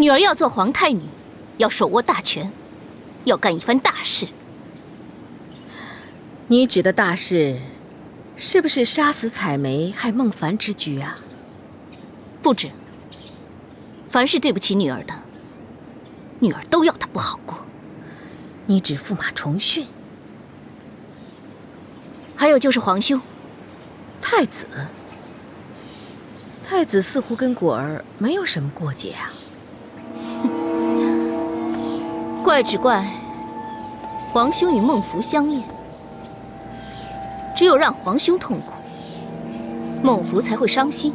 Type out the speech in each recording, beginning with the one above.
女儿要做皇太女，要手握大权，要干一番大事。你指的大事，是不是杀死采梅害孟凡之举啊？不止，凡是对不起女儿的，女儿都要她不好过。你指驸马重训？还有就是皇兄，太子。太子似乎跟果儿没有什么过节啊。怪只怪皇兄与孟福相恋，只有让皇兄痛苦，孟福才会伤心。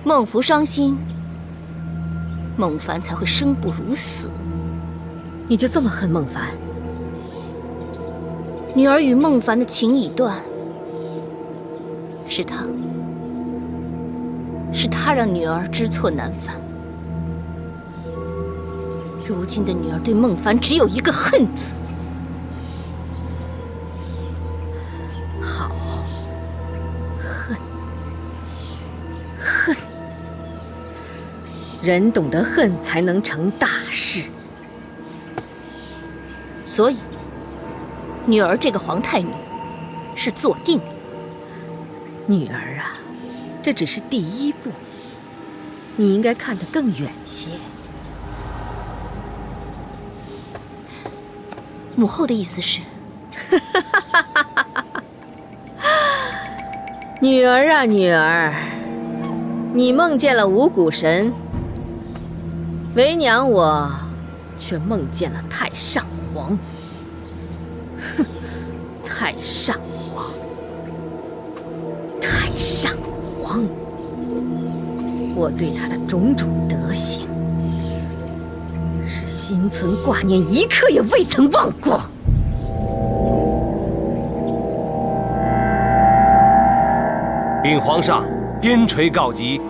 孟福伤心，孟凡才会生不如死。你就这么恨孟凡？女儿与孟凡的情已断，是他让女儿知错难返。如今的女儿对孟凡只有一个恨字。好，恨，人懂得恨才能成大事。所以，女儿这个皇太女是坐定了。女儿啊，这只是第一步，你应该看得更远些。母后的意思是，女儿啊女儿，你梦见了五谷神，为娘我却梦见了太上皇。哼，太上皇，太上皇，我对他的种种德行，是心存挂念，一刻也未曾忘过。禀皇上，边陲告急，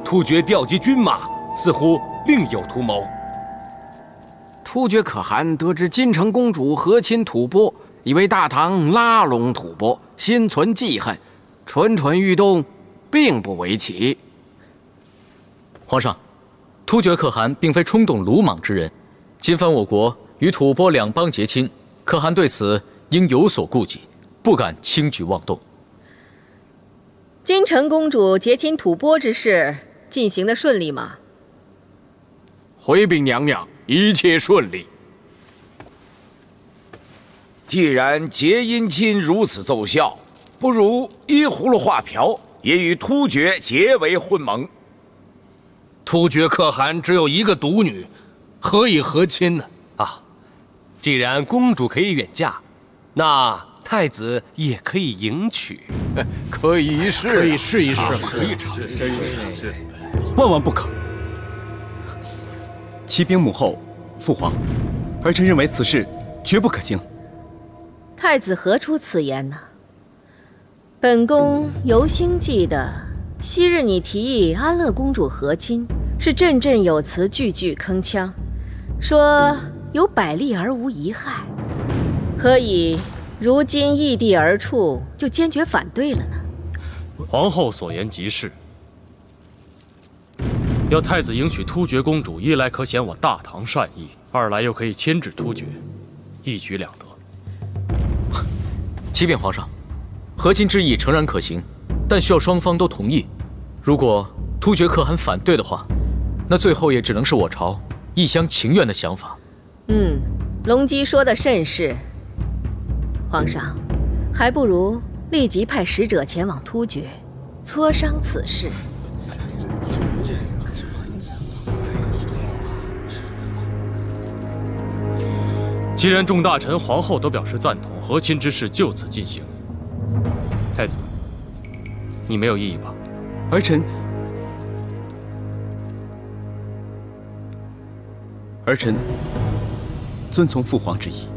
突厥调集军马，似乎另有图谋。突厥可汗得知金城公主和亲吐蕃，以为大唐拉拢吐蕃，心存记恨，蠢蠢欲动，并不为奇。皇上，突厥可汗并非冲动鲁莽之人，今番我国与吐蕃两邦结亲，可汗对此应有所顾忌，不敢轻举妄动。金城公主结亲吐蕃之事进行得顺利吗？回禀娘娘，一切顺利。既然结姻亲如此奏效，不如依葫芦画瓢，也与突厥结为婚盟。突厥可汗只有一个独女，何以和亲呢？啊，既然公主可以远嫁，那太子也可以迎娶。可以一试，可以试一试嘛。可以尝试，万万不可！启禀母后、父皇，儿臣认为此事绝不可行。太子何出此言呢？本宫尤兴记得，昔日你提议安乐公主和亲，是振振有词，句句铿锵，说有百利而无一害。何以如今异地而处，就坚决反对了呢？皇后所言极是。要太子迎娶突厥公主，一来可显我大唐善意，二来又可以牵制突厥，一举两得。启禀皇上，和亲之意诚然可行，但需要双方都同意。如果突厥可汗反对的话，那最后也只能是我朝一厢情愿的想法。隆基说的甚是。皇上，还不如立即派使者前往突厥，磋商此事。既然众大臣、皇后都表示赞同，和亲之事就此进行。太子，你没有异议吧？儿臣遵从父皇之意。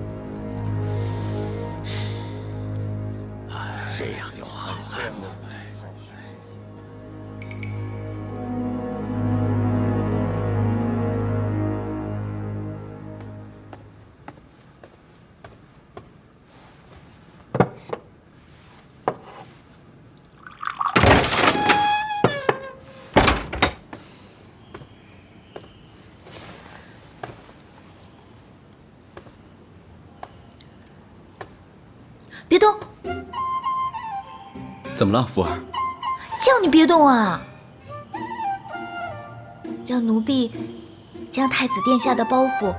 这样就好了。别动！怎么了，福儿？叫你别动啊！让奴婢将太子殿下的包袱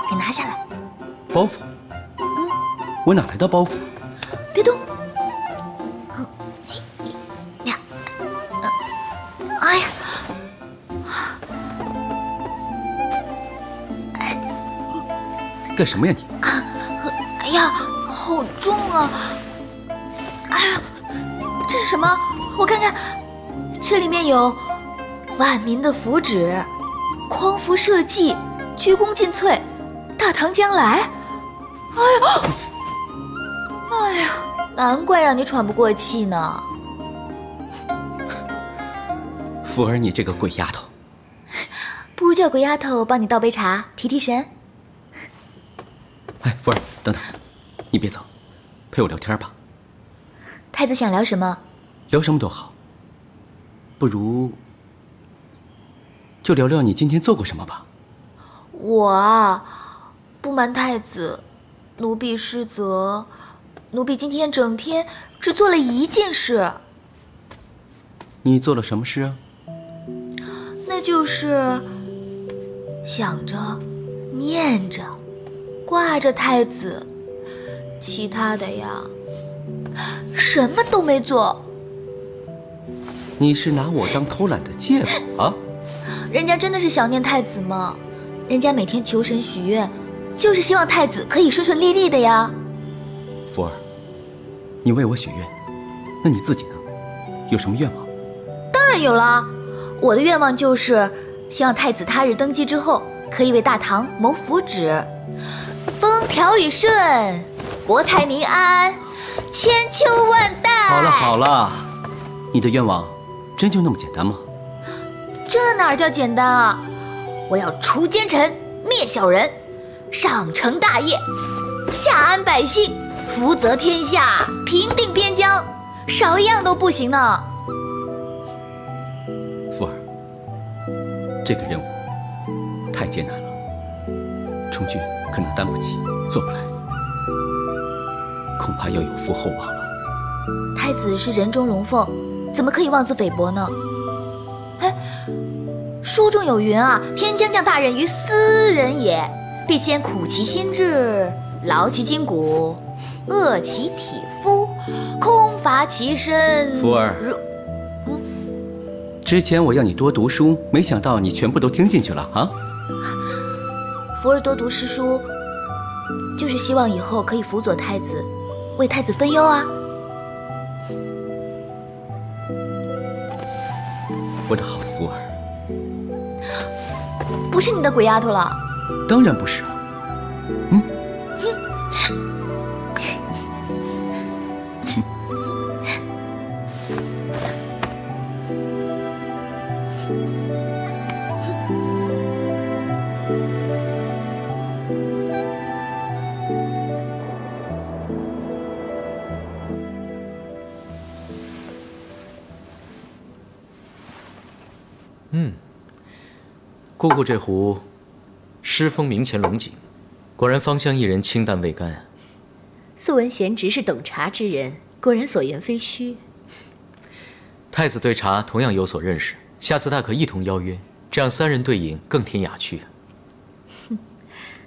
给拿下来。包袱？我哪来的包袱？别动！呀，哎呀！干什么呀你？哎呀，好重啊！哎呀，这是什么？我看看，这里面有万民的福祉、匡扶社稷、鞠躬尽瘁、大唐将来。哎呀，难怪让你喘不过气呢。福儿，你这个鬼丫头！不如叫鬼丫头帮你倒杯茶，提提神。哎，福儿，等等，你别走，陪我聊天吧。太子想聊什么？聊什么都好。不如就聊聊你今天做过什么吧。我啊，不瞒太子，奴婢失责。奴婢今天整天只做了一件事。你做了什么事啊？那就是想着、念着、挂着太子，其他的呀，什么都没做。你是拿我当偷懒的借口啊？人家真的是想念太子吗？人家每天求神许愿，就是希望太子可以顺顺利利的呀。福儿，你为我许愿，那你自己呢？有什么愿望？当然有了，我的愿望就是希望太子他日登基之后，可以为大唐谋福祉，风调雨顺，国泰民安，千秋万代。好了好了，你的愿望真就那么简单吗？这哪叫简单啊！我要除奸臣，灭小人，上承大业，下安百姓，福泽天下，平定边疆，少一样都不行呢。福儿，这个任务太艰难了，充军可能担不起，做不来，恐怕要有负后望了。太子是人中龙凤，怎么可以妄自菲薄呢？哎，书中有云啊，天将降大任于斯人也，必先苦其心志，劳其筋骨，饿其体肤，空乏其身。福儿，之前我要你多读书，没想到你全部都听进去了啊！福儿多读诗书，就是希望以后可以辅佐太子，为太子分忧啊。我的好福儿，不是你的鬼丫头了。当然不是啊。姑姑这壶诗风明前龙井，果然芳香一人，清淡未甘。素闻贤侄是懂茶之人，果然所言非虚。太子对茶同样有所认识，下次大可一同邀约，这样三人对饮更添雅趣。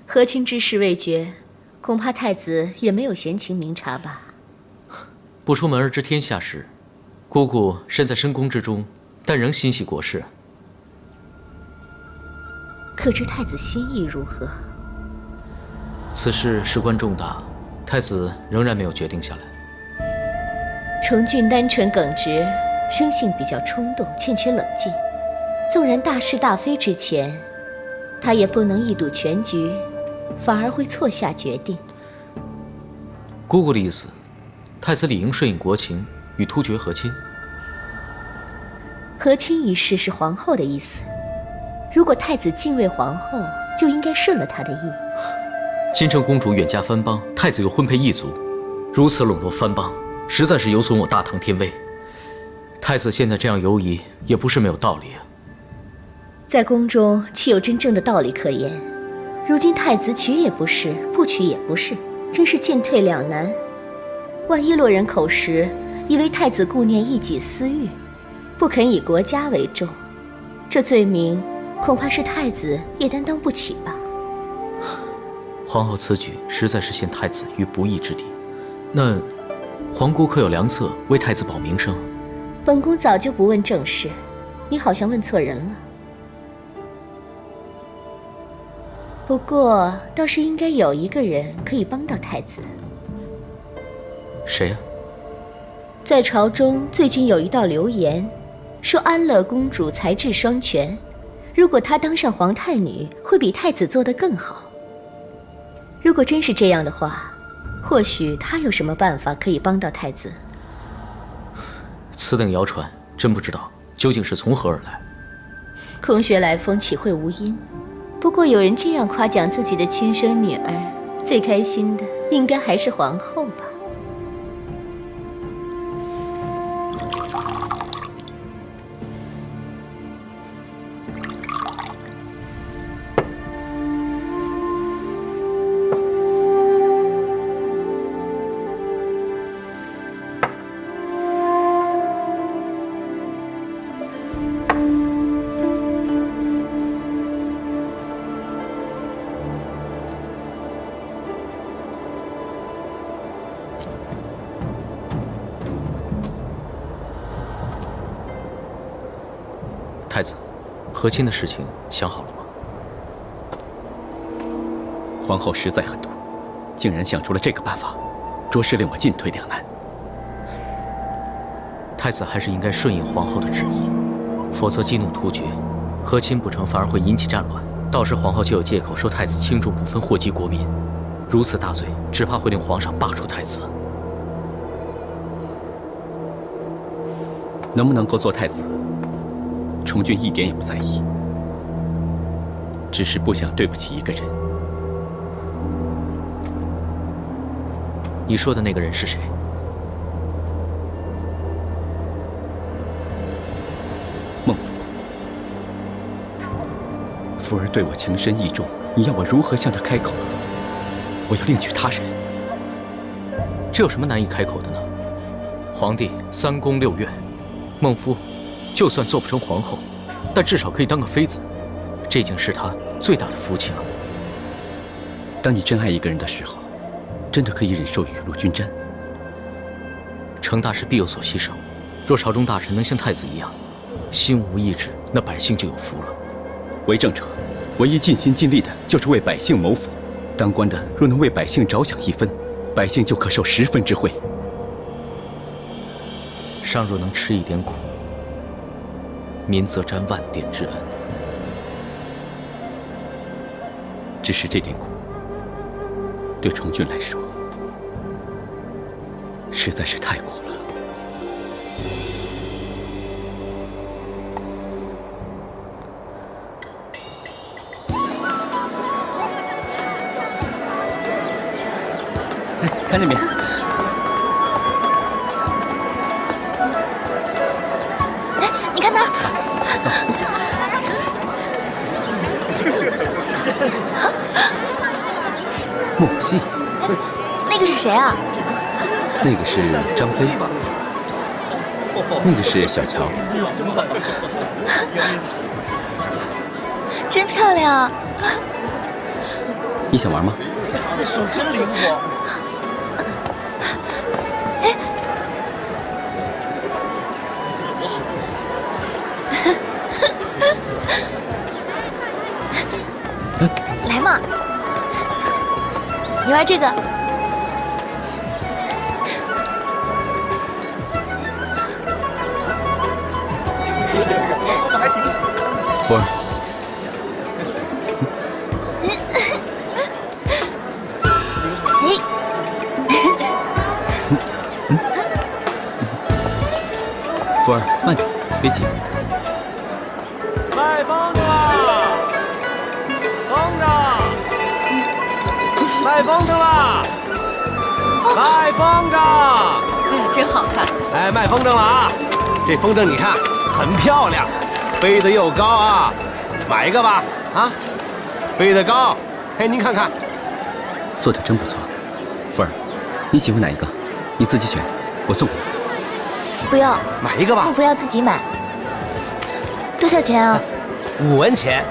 和亲之事未决，恐怕太子也没有闲情茗茶吧？不出门而知天下事，姑姑身在深宫之中，但仍心系国事。可知太子心意如何？此事事关重大，太子仍然没有决定下来。重俊单纯耿直，生性比较冲动，欠缺冷静。纵然大是大非之前，他也不能一睹全局，反而会错下决定。姑姑的意思，太子理应顺应国情，与突厥和亲。和亲一事是皇后的意思。如果太子敬畏皇后，就应该顺了她的意。金城公主远嫁藩邦，太子又婚配异族，如此笼络藩邦，实在是有损我大唐天威。太子现在这样犹疑，也不是没有道理啊。在宫中岂有真正的道理可言？如今太子娶也不是，不娶也不是，真是进退两难。万一落人口实，以为太子顾念一己私欲，不肯以国家为重，这罪名恐怕是太子也担当不起吧。皇后此举实在是陷太子于不义之地。那皇姑可有良策为太子保名声？本宫早就不问政事，你好像问错人了。不过倒是应该有一个人可以帮到太子。谁呀？在朝中最近有一道流言，说安乐公主才智双全，如果她当上皇太女，会比太子做得更好。如果真是这样的话，或许她有什么办法可以帮到太子。此等谣传，真不知道究竟是从何而来。空穴来风，岂会无因？不过有人这样夸奖自己的亲生女儿，最开心的应该还是皇后吧。太子，和亲的事情想好了吗？皇后实在狠毒，竟然想出了这个办法，着实令我进退两难。太子还是应该顺应皇后的旨意，否则激怒突厥，和亲不成反而会引起战乱，到时皇后就有借口说太子轻重不分，祸及国民。如此大罪，只怕会令皇上罢黜太子。能不能够做太子，崇俊一点也不在意，只是不想对不起一个人。你说的那个人是谁？孟府。福儿对我情深意重，你要我如何向她开口？我要另娶他人。这有什么难以开口的呢？皇帝3宫6院，孟夫就算做不成皇后，但至少可以当个妃子，这已经是她最大的福气了。当你真爱一个人的时候，真的可以忍受雨露均沾。成大事必有所牺牲，若朝中大臣能像太子一样，心无异志，那百姓就有福了。为政者，唯一尽心尽力的就是为百姓谋福。当官的若能为百姓着想1分，百姓就可受10分之惠。上若能吃一点苦，民则沾万点之恩。只是这点苦，对崇俊来说，实在是太苦了。看那边，哎，你看那儿，孟熙，那个是谁啊？那个是张飞，那个是小乔。真漂亮！你想玩吗？这手真灵活。哎，来嘛，你玩这个。福儿。福儿，慢着，别急。卖风筝啦！风筝！卖风筝啦！卖风筝！哎呀，真好看！哎，卖风筝了啊！这风筝你看很漂亮，飞得又高啊！买一个吧，啊！飞得高，嘿，您看看，做的真不错。福儿，你喜欢哪一个？你自己选，我送给你。不要，买一个吧幕。府要自己买。多少钱啊5文钱。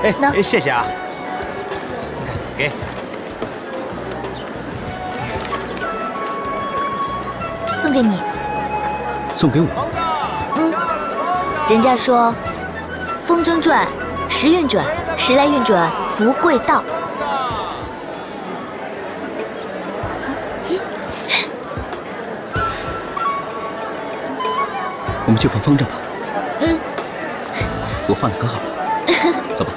喏哎，谢谢啊。给。送给你。送给我？人家说，风筝转，时运转，时来运转，福贵到。我们去放风筝吧。嗯，我放的可好了。走吧。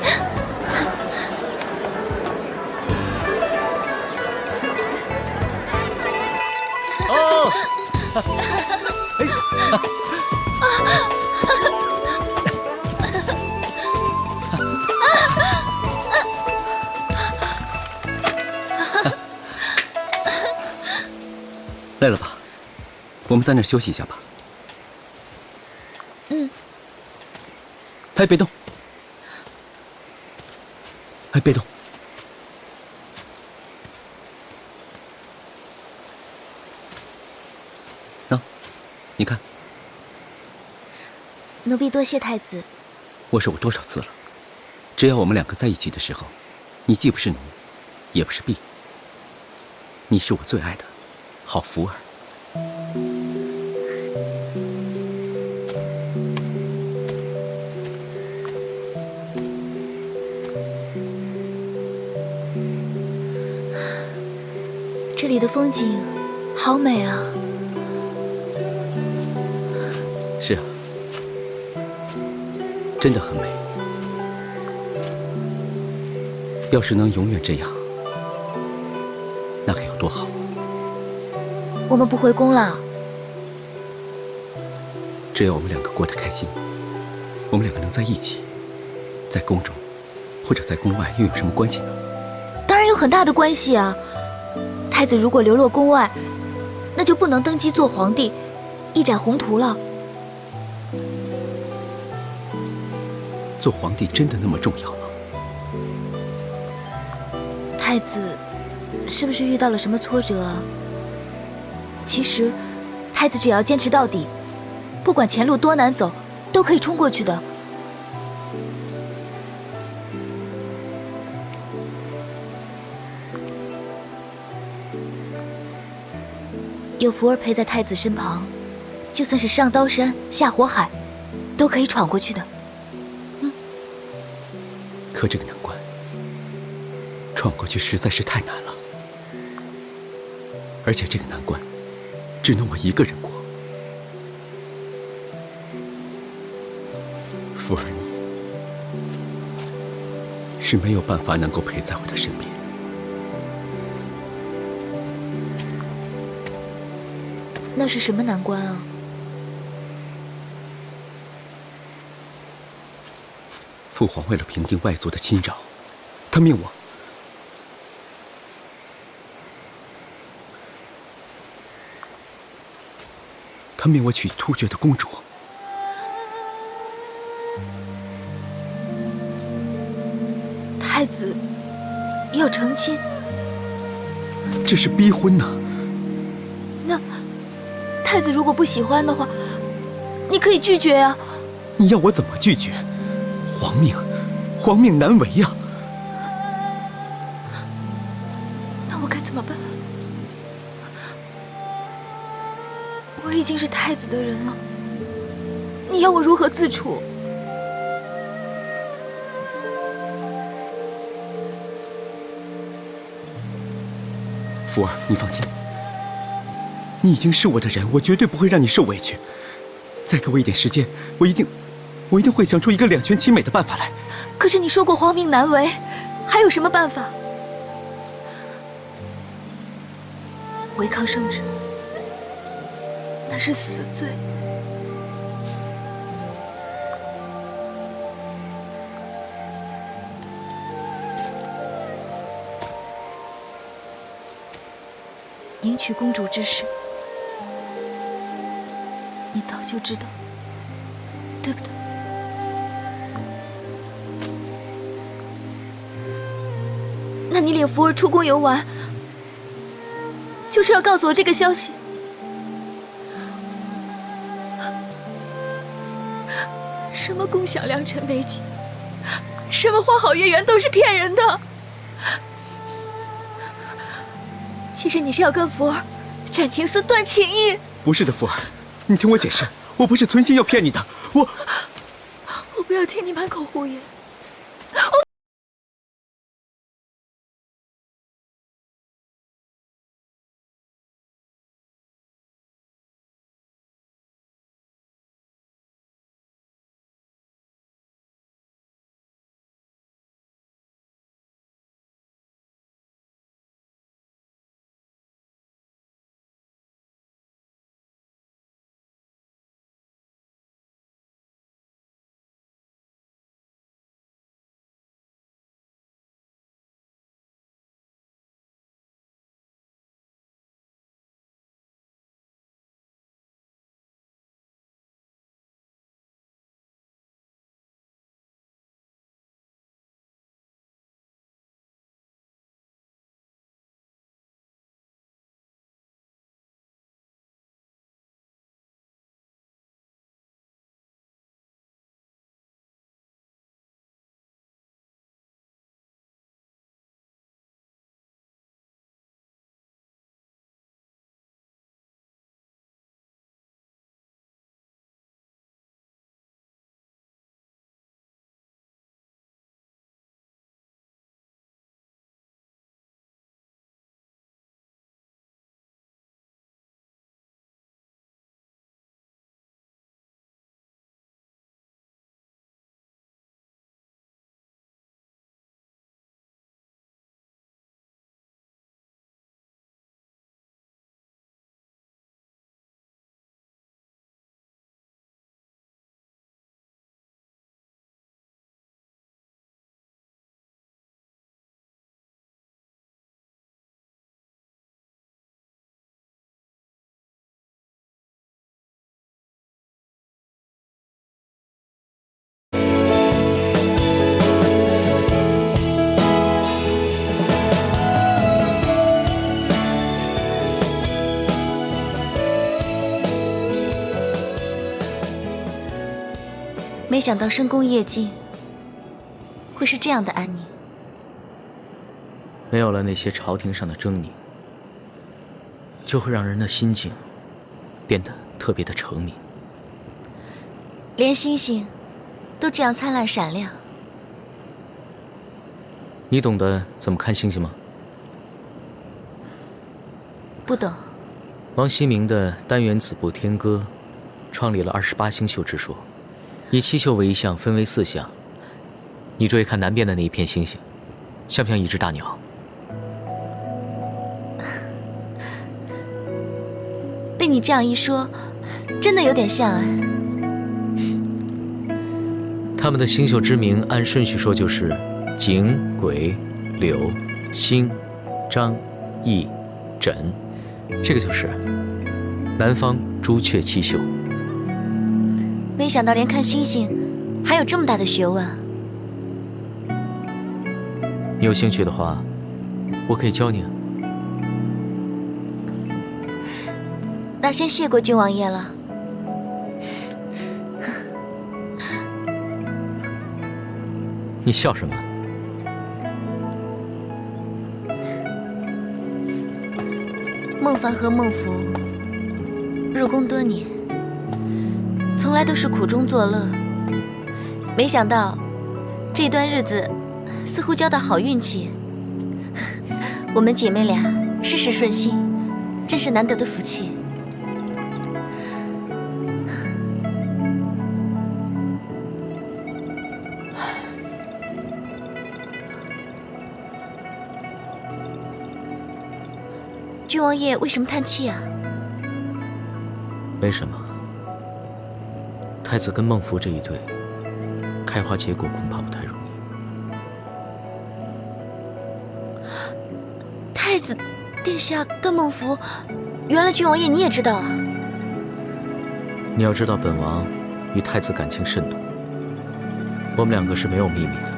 哦。累了吧？我们在那儿休息一下吧。嗯。哎，别动！哎，别动！喏，你看，奴婢多谢太子。我说过多少次了，只要我们两个在一起的时候，你既不是奴，也不是婢，你是我最爱的好福儿。这里的风景好美啊！是啊，真的很美。要是能永远这样，那该有多好！我们不回宫了。只要我们两个过得开心，我们两个能在一起，在宫中或者在宫外又有什么关系呢？当然有很大的关系啊！太子如果流落宫外，那就不能登基做皇帝，一展宏图了。做皇帝真的那么重要吗？太子是不是遇到了什么挫折啊？其实，太子只要坚持到底，不管前路多难走，都可以冲过去的。有福儿陪在太子身旁，就算是上刀山下火海，都可以闯过去的。可这个难关，闯过去实在是太难了，而且这个难关，只能我一个人过。福儿，你是没有办法能够陪在我的身边。那是什么难关啊？父皇为了平定外族的侵扰，他命我娶突厥的公主。太子要成亲，这是逼婚呐！那太子如果不喜欢的话，你可以拒绝啊。你要我怎么拒绝？皇命难违呀！那我该怎么办？我已经是太子的人了，你要我如何自处？福儿，你放心，你已经是我的人，我绝对不会让你受委屈。再给我一点时间，我一定会想出一个两全其美的办法来。可是你说过皇命难违，还有什么办法？违抗圣旨，那是死罪。迎娶公主之事，你早就知道，对不对？那你领福儿出宫游玩，就是要告诉我这个消息？什么共享良辰美景，什么花好月圆，都是骗人的。其实你是要跟福儿斩情丝、断情谊。不是的，福儿，你听我解释，我不是存心要骗你的，我不要听你满口胡言。没想到深宫夜静会是这样的安宁。没有了那些朝廷上的狰狞，就会让人的心境变得特别的澄明。连星星都这样灿烂闪亮。你懂得怎么看星星吗？不懂。王希明的单元子部《天歌》创立了28星宿之说，以7宿为一象，分为4象。你注意看南边的那一片星星，像不像一只大鸟？被你这样一说，真的有点像啊。他们的星宿之名，按顺序说就是景、癸、柳、辛、张、羿、轸，这个就是南方朱雀7宿。没想到连看星星还有这么大的学问。你有兴趣的话，我可以教你啊。那先谢过郡王爷了。你笑什么？孟凡和孟福入宫多年，从来都是苦中作乐。没想到这段日子似乎交到好运气，我们姐妹俩事事顺心，真是难得的福气。郡王爷为什么叹气啊？没什么。太子跟孟福这一对，开花结果恐怕不太容易。太子殿下跟孟福，原来郡王爷你也知道啊？你要知道，本王与太子感情甚笃，我们2个是没有秘密的。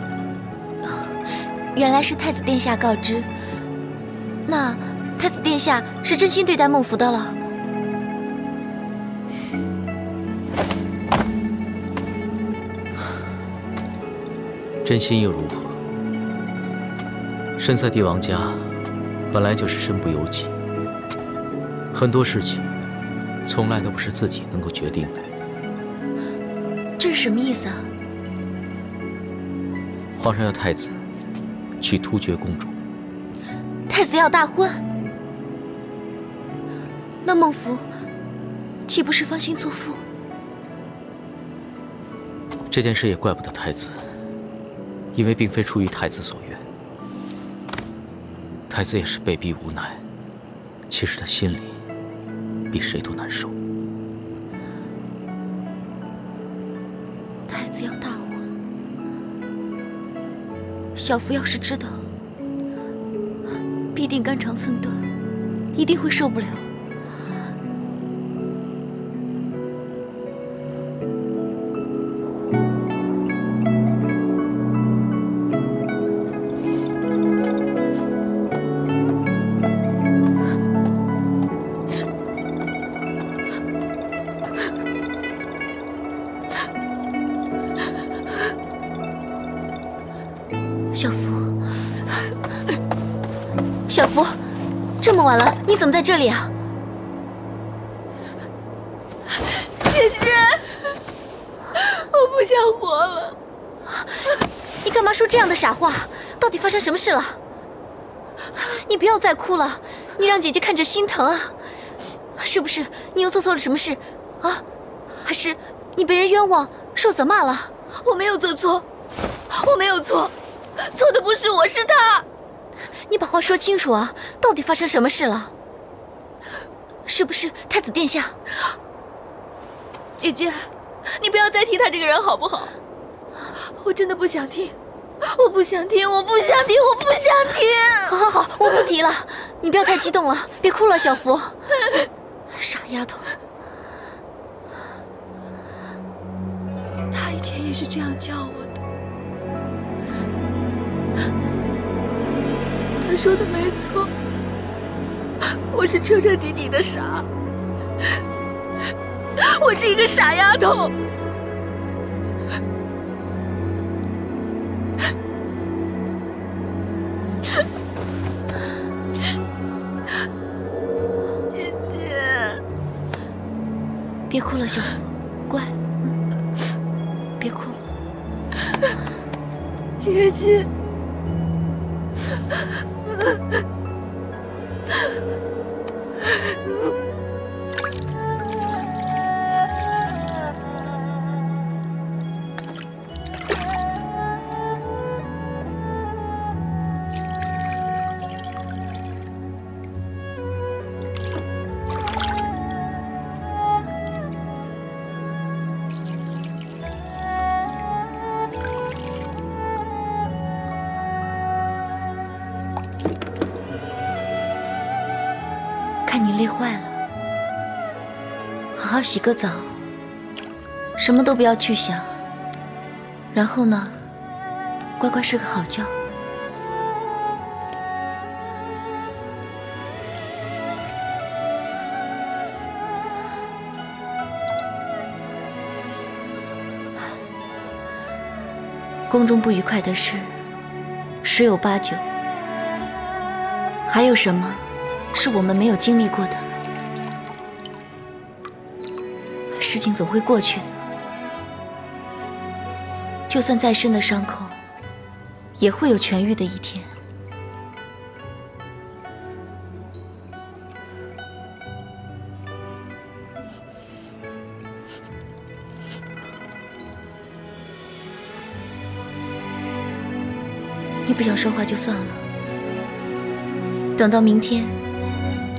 原来是太子殿下告知。那太子殿下是真心对待孟福的了。真心又如何？身在帝王家，本来就是身不由己，很多事情从来都不是自己能够决定的。这是什么意思啊？皇上要太子娶突厥公主。太子要大婚，那孟福岂不是芳心作妇？这件事也怪不得太子，因为并非出于太子所愿。太子也是被逼无奈，其实他心里比谁都难受。太子要大婚，小福要是知道，必定肝肠寸断，一定会受不了。小福，这么晚了，你怎么在这里啊？姐姐，我不想活了。你干嘛说这样的傻话？到底发生什么事了？你不要再哭了，你让姐姐看着心疼啊！是不是你又做错了什么事啊？还是你被人冤枉，受责骂了？我没有做错，我没有错，错的不是我，是他。你把话说清楚啊！到底发生什么事了？是不是太子殿下？姐姐，你不要再提他这个人好不好？我真的不想听，我不想听，我不想听，我不想听。好好好，我不提了，你不要太激动了，别哭了，小福。傻丫头，他以前也是这样叫我的。他说的没错，我是彻彻底底的傻，我是一个傻丫头。姐姐，别哭了，小福，乖，别哭了，姐姐。看你累坏了，好好洗个澡，什么都不要去想，然后呢，乖乖睡个好觉。宫中不愉快的事，十有八九，还有什么是我们没有经历过的？事情总会过去的，就算再深的伤口，也会有痊愈的一天。你不想说话就算了，等到明天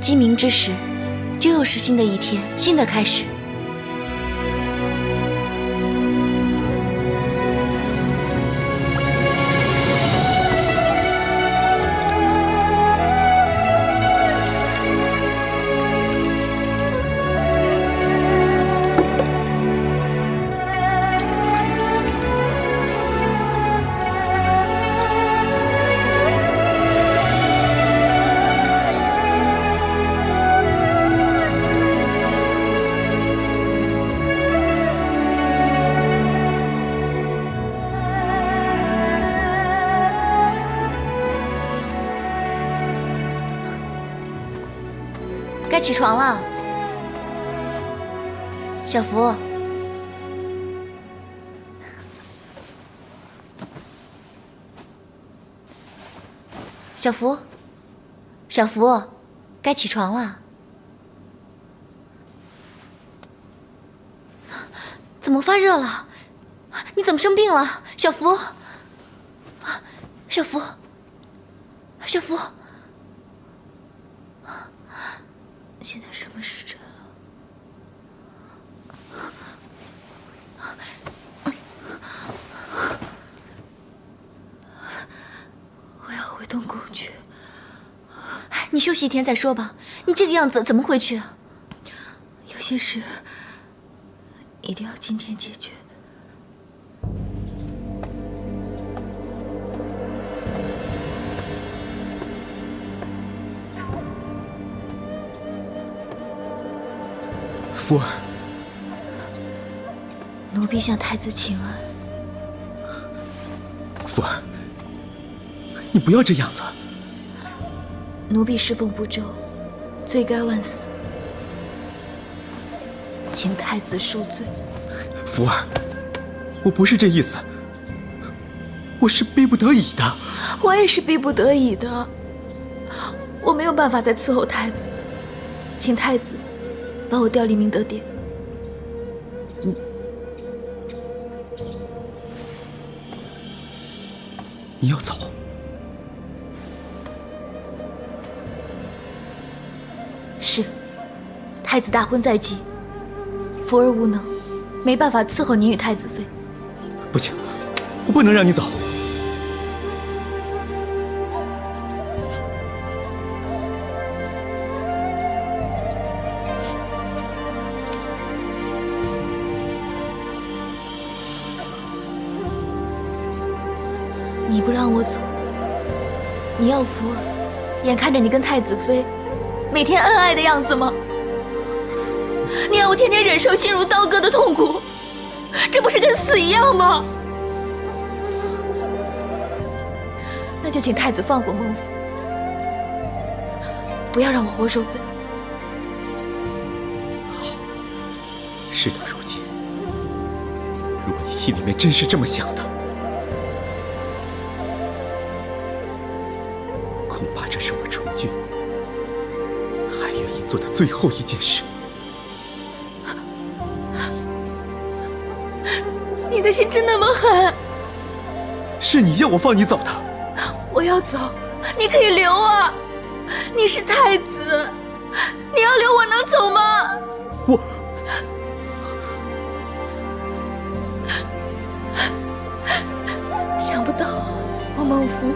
鸡鸣之时，就又是新的一天，新的开始。起床了，小福。小福，小福，该起床了。怎么发热了？你怎么生病了，小福？小福，小福，现在什么时辰了？我要回东宫去。你休息一天再说吧。你这个样子怎么回去啊？有些事一定要今天解决。福儿，奴婢向太子请安。福儿，你不要这样子。奴婢侍奉不周，罪该万死，请太子恕罪。福儿，我不是这意思，我是逼不得已的。我也是逼不得已的，我没有办法再伺候太子，请太子把我调离明德殿。你要走？是，太子大婚在即，福儿无能，没办法伺候您与太子妃。不行，我不能让你走。你不让我走，你要福儿眼看着你跟太子妃每天恩爱的样子吗？你要我天天忍受心如刀割的痛苦，这不是跟死一样吗？那就请太子放过孟府，不要让我活受罪。好，事到如今，如果你心里面真是这么想的，恐怕这是我充军还愿意做的最后一件事。你的心真那么狠？是你要我放你走的。我要走，你可以留啊！你是太子，你要留我能走吗？我想不到我孟福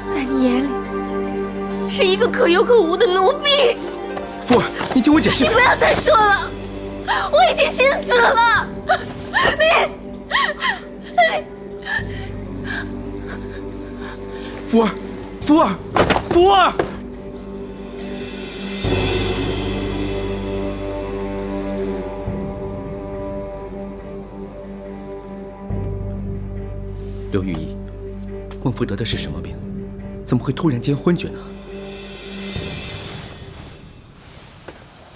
在你眼里是一个可有可无的奴婢。福儿，你听我解释。你不要再说了，我已经心死了。福儿，福儿，福儿！刘御医，孟福得的是什么病？怎么会突然间昏厥呢？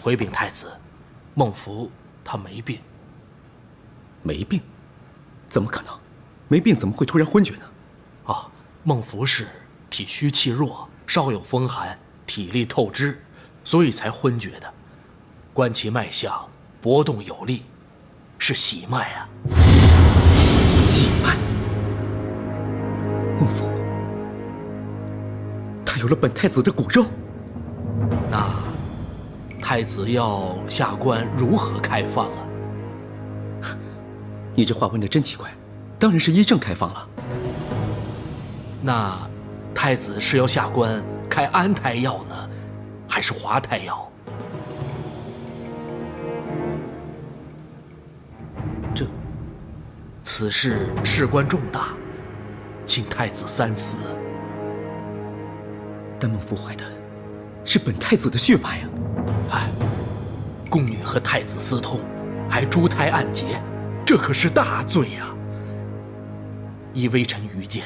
回禀太子，孟福他没病。没病？怎么可能？没病怎么会突然昏厥呢？啊，孟福是体虚气弱，稍有风寒，体力透支，所以才昏厥的。观其脉象，搏动有力，是喜脉啊。喜脉？孟福，他有了本太子的骨肉。那太子要下官如何开放啊？你这话问得真奇怪，当然是依正开放了。那太子是要下官开安胎药呢，还是滑胎药？此事事关重大，请太子三思。但孟福怀的是本太子的血脉啊！哎，宫女和太子私通，还诛胎暗结，这可是大罪呀！依微臣愚见，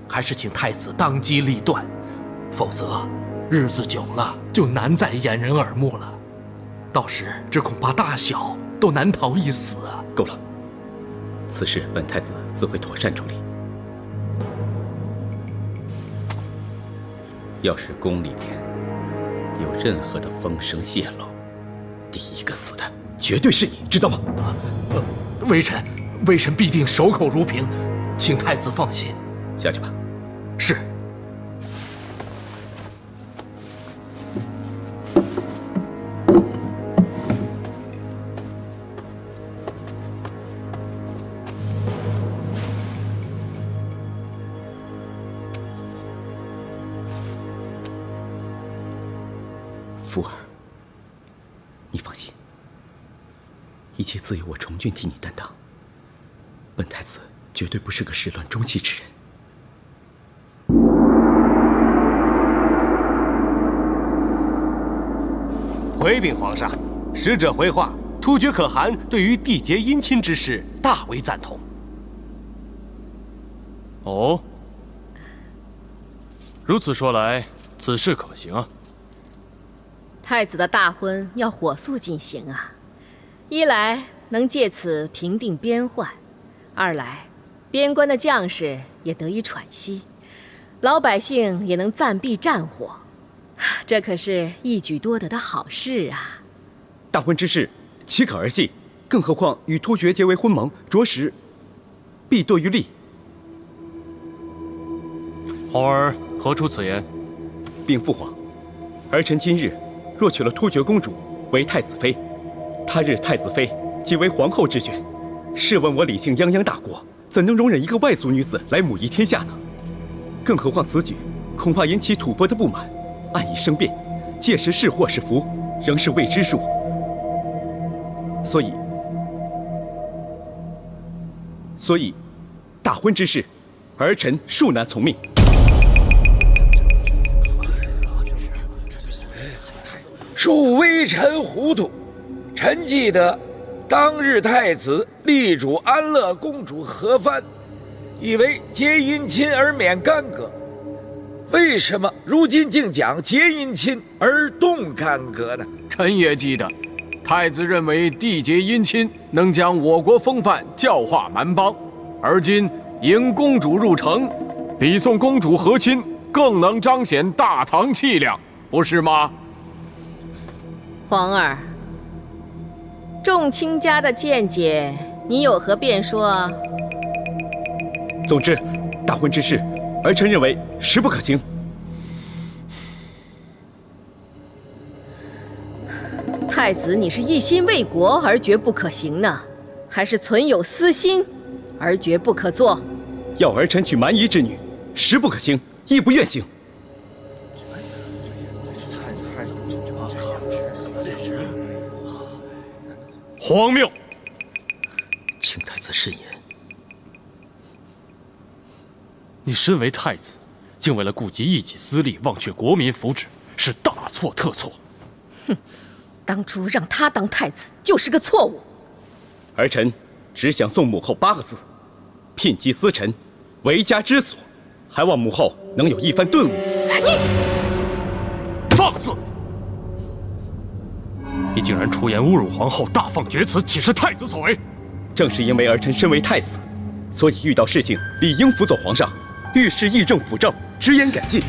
还是请太子当机立断，否则日子久了就难再掩人耳目了。到时这恐怕大小都难逃一死啊！够了，此事本太子自会妥善处理。要是宫里面有任何的风声泄露，第一个死的绝对是你，知道吗？微臣必定守口如瓶，请太子放心。下去吧。是。福儿，你放心，一切自有我重俊替你担当。本太子绝对不是个始乱终弃之人。回禀皇上，使者回话，突厥可汗对于缔结姻亲之事大为赞同。哦，如此说来，此事可行啊。太子的大婚要火速进行啊！一来能借此平定边患，二来边关的将士也得以喘息，老百姓也能暂避战火，这可是一举多得的好事啊！大婚之事岂可儿戏？更何况与突厥结为婚盟，着实必多于利。皇儿何出此言？禀父皇，儿臣今日若娶了突厥公主为太子妃，他日太子妃即为皇后之选。试问我李姓泱泱大国，怎能容忍一个外族女子来母仪天下呢？更何况此举恐怕引起吐蕃的不满，暗以生变，届时是祸是福，仍是未知数。所以，大婚之事，儿臣恕难从命。恕微臣糊涂，臣记得当日太子力主安乐公主何藩，以为结姻亲而免干戈，为什么如今竟讲结姻亲而动干戈呢？臣也记得，太子认为缔结姻亲能将我国风范教化蛮邦，而今迎公主入城，比送公主和亲更能彰显大唐气量，不是吗？皇儿，众卿家的见解，你有何辩说？总之，大婚之事，儿臣认为实不可行。太子，你是一心为国而绝不可行呢，还是存有私心而绝不可做？要儿臣娶蛮夷之女，实不可行，亦不愿行。荒谬！请太子慎言。你身为太子，竟为了顾及一己私利，忘却国民福祉，是大错特错。哼，当初让他当太子就是个错误。儿臣只想送母后8个字：聘姬司臣，为家之所，还望母后能有一番顿悟。你放肆！你竟然出言侮辱皇后，大放厥词，岂是太子所为？正是因为儿臣身为太子，所以遇到事情理应辅佐皇上，遇事议政辅政，直言改进。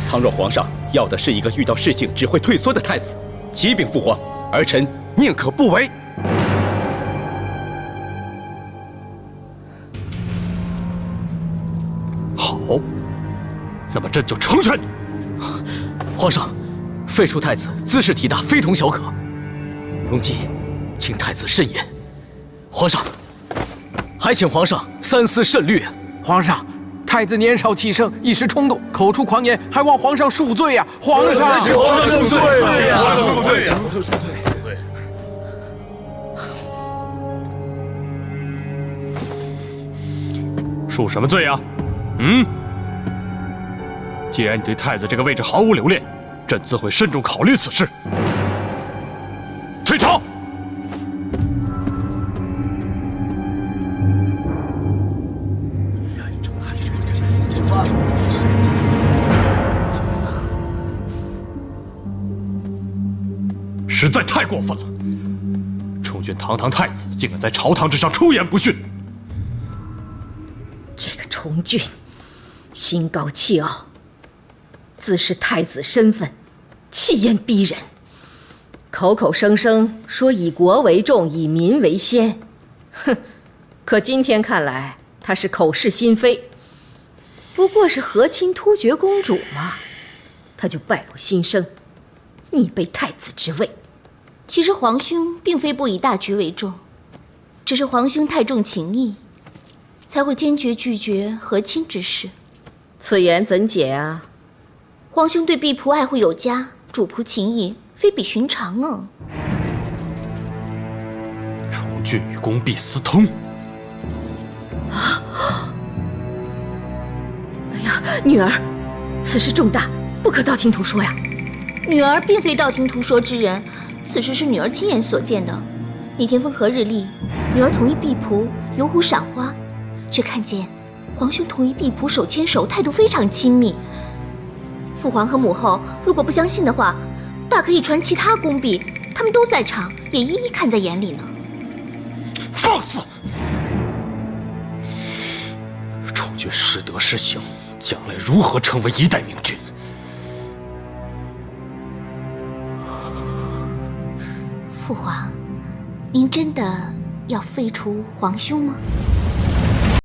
倘若皇上要的是一个遇到事情只会退缩的太子，启禀父皇，儿臣宁可不为。好，那么朕就成全你。皇上，废黜太子兹事体大，非同小可。容姬，请太子慎言。皇上，还请皇上三思慎虑。皇上，太子年少气盛，一时冲动，口出狂言，还望皇上恕罪呀！皇上，请皇上恕罪！皇上恕罪呀！恕罪！恕什么罪呀？既然你对太子这个位置毫无留恋，朕自会慎重考虑此事。退朝！实在太过分了！充军堂堂太子，竟敢在朝堂之上出言不逊。这个重俊，心高气傲，自恃太子身份，气焰逼人，口口声声说以国为重，以民为先。哼！可今天看来，他是口是心非。不过是和亲突厥公主嘛，他就败露心声，逆背太子之位。其实皇兄并非不以大局为重，只是皇兄太重情义，才会坚决拒绝和亲之事。此言怎解啊？皇兄对婢仆爱护有加，主仆情谊非比寻常啊。重俊与宫婢私通。哎呀，女儿，此事重大，不可道听途说呀。女儿并非道听途说之人，此事是女儿亲眼所见的。那天风和日丽，女儿同一婢仆游湖赏花，却看见皇兄同一婢仆手牵手，态度非常亲密。父皇和母后如果不相信的话，大可以传其他宫婢，他们都在场，也一一看在眼里呢。放肆！重俊失德失行，将来如何成为一代明君？父皇，您真的要废除皇兄吗？